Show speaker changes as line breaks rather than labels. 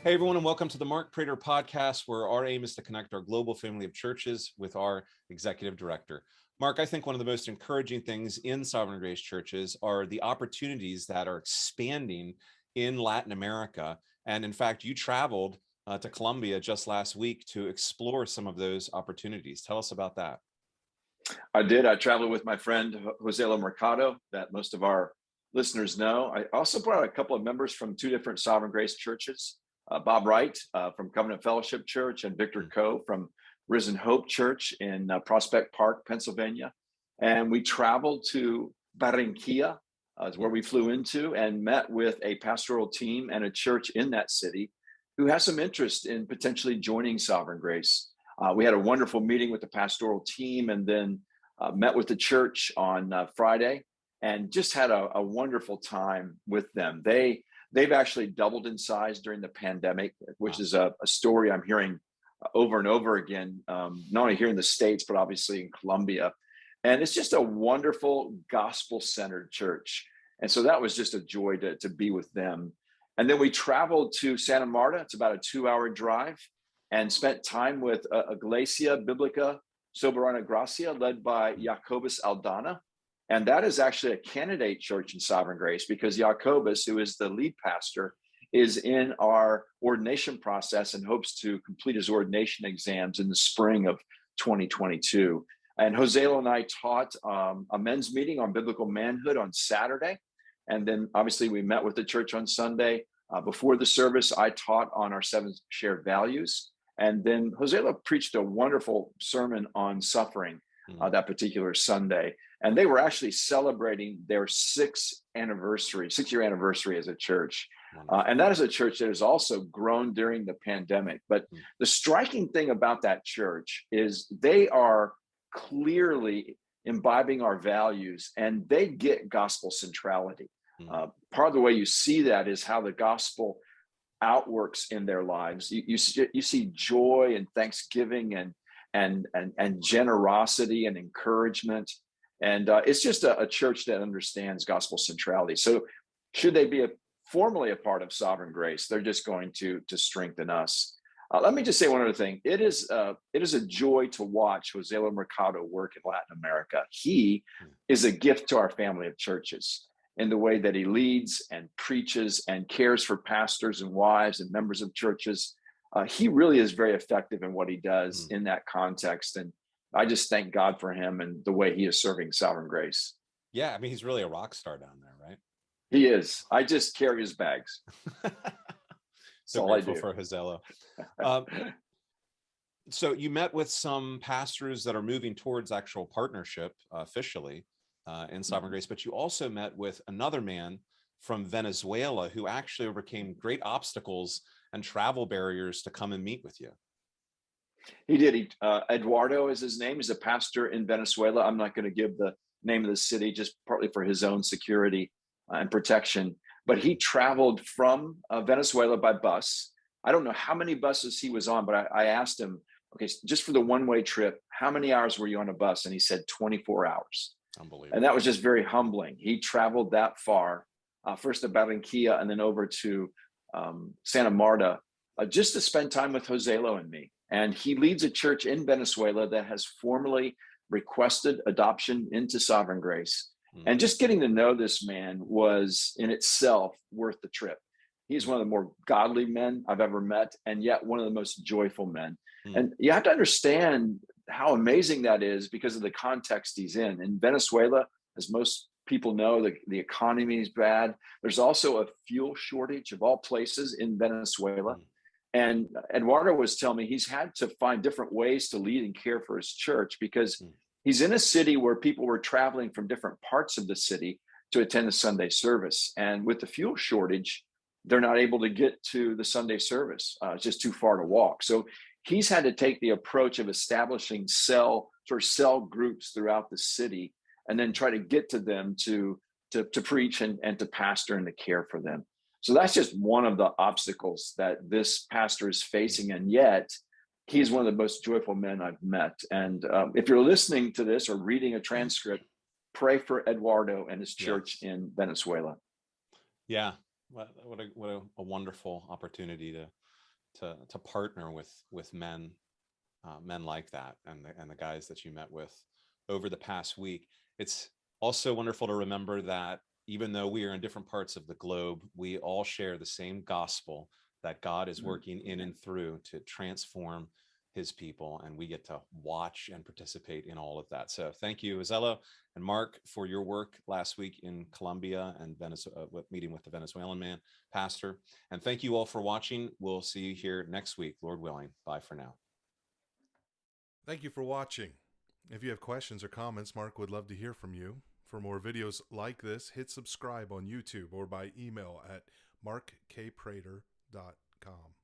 Hey, everyone, and welcome to the Mark Prater podcast, where our aim is to connect our global family of churches with our executive director. Mark, I think one of the most encouraging things in Sovereign Grace churches are the opportunities that are expanding in Latin America. And in fact, you traveled to Colombia just last week to explore some of those opportunities. Tell us about that.
I did. I traveled with my friend, Joselo Mercado, that most of our listeners know. I also brought a couple of members from two different Sovereign Grace churches. Bob Wright from Covenant Fellowship Church and Victor Coe from Risen Hope Church in Prospect Park, Pennsylvania. And we traveled to Barranquilla, is where we flew into, and met with a pastoral team and a church in that city who has some interest in potentially joining Sovereign Grace. We had a wonderful meeting with the pastoral team and then met with the church on Friday and just had a wonderful time with them. They've actually doubled in size during the pandemic, which is a story I'm hearing over and over again, not only here in the States, but obviously in Colombia. And it's just a wonderful gospel-centered church. And so that was just a joy to be with them. And then we traveled to Santa Marta. It's about a 2-hour drive, and spent time with Iglesia Biblica Soberana Gracia, led by Jacobus Aldana. And that is actually a candidate church in Sovereign Grace because Jacobus, who is the lead pastor, is in our ordination process and hopes to complete his ordination exams in the spring of 2022. And Joselo and I taught a men's meeting on biblical manhood on Saturday. And then obviously we met with the church on Sunday. Before the service, I taught on our 7 shared values. And then Joselo preached a wonderful sermon on suffering that particular Sunday. And they were actually celebrating their 6-year anniversary as a church. And that is a church that has also grown during the pandemic. But the striking thing about that church is they are clearly imbibing our values, and they get gospel centrality. Part of the way you see that is how the gospel outworks in their lives. You see joy and thanksgiving and generosity and encouragement. And it's just a church that understands gospel centrality. So should they be formally a part of Sovereign Grace, they're just going to strengthen us. Let me just say one other thing. It is a joy to watch Joselo Mercado work in Latin America. He is a gift to our family of churches in the way that he leads and preaches and cares for pastors and wives and members of churches. He really is very effective in what he does in that context. And I just thank God for him and the way he is serving Sovereign Grace.
Yeah, I mean, he's really a rock star down there, right?
He is. I just carry his bags.
So grateful for Joselo. So you met with some pastors that are moving towards actual partnership officially in Sovereign Grace, but you also met with another man from Venezuela who actually overcame great obstacles and travel barriers to come and meet with you.
He did. Eduardo is his name. He's a pastor in Venezuela. I'm not going to give the name of the city, just partly for his own security and protection. But he traveled from Venezuela by bus. I don't know how many buses he was on, but I asked him, okay, just for the one-way trip, how many hours were you on a bus? And he said 24 hours.
Unbelievable.
And that was just very humbling. He traveled that far, first to Barranquilla and then over to Santa Marta, just to spend time with Joselo and me. And he leads a church in Venezuela that has formally requested adoption into Sovereign Grace. And just getting to know this man was in itself worth the trip. He's one of the more godly men I've ever met, and yet one of the most joyful men. And you have to understand how amazing that is because of the context he's in. In Venezuela, as most people know, the economy is bad. There's also a fuel shortage of all places in Venezuela. And Eduardo was telling me he's had to find different ways to lead and care for his church because he's in a city where people were traveling from different parts of the city to attend the Sunday service. And with the fuel shortage, they're not able to get to the Sunday service. It's just too far to walk. So he's had to take the approach of establishing cell groups throughout the city and then try to get to them to preach and to pastor and to care for them. So that's just one of the obstacles that this pastor is facing. And yet he's one of the most joyful men I've met. And if you're listening to this or reading a transcript, pray for Eduardo and his church in Venezuela.
Yeah. What a wonderful opportunity to partner with men like that, and the guys that you met with over the past week. It's also wonderful to remember that even though we are in different parts of the globe, we all share the same gospel, that God is working in and through to transform his people, and we get to watch and participate in all of that. So thank you, Azella and Mark, for your work last week in Colombia and meeting with the Venezuelan pastor. And thank you all for watching. We'll see you here next week, Lord willing. Bye for now.
Thank you for watching. If you have questions or comments, Mark would love to hear from you. For more videos like this, hit subscribe on YouTube or by email at markkprater.com.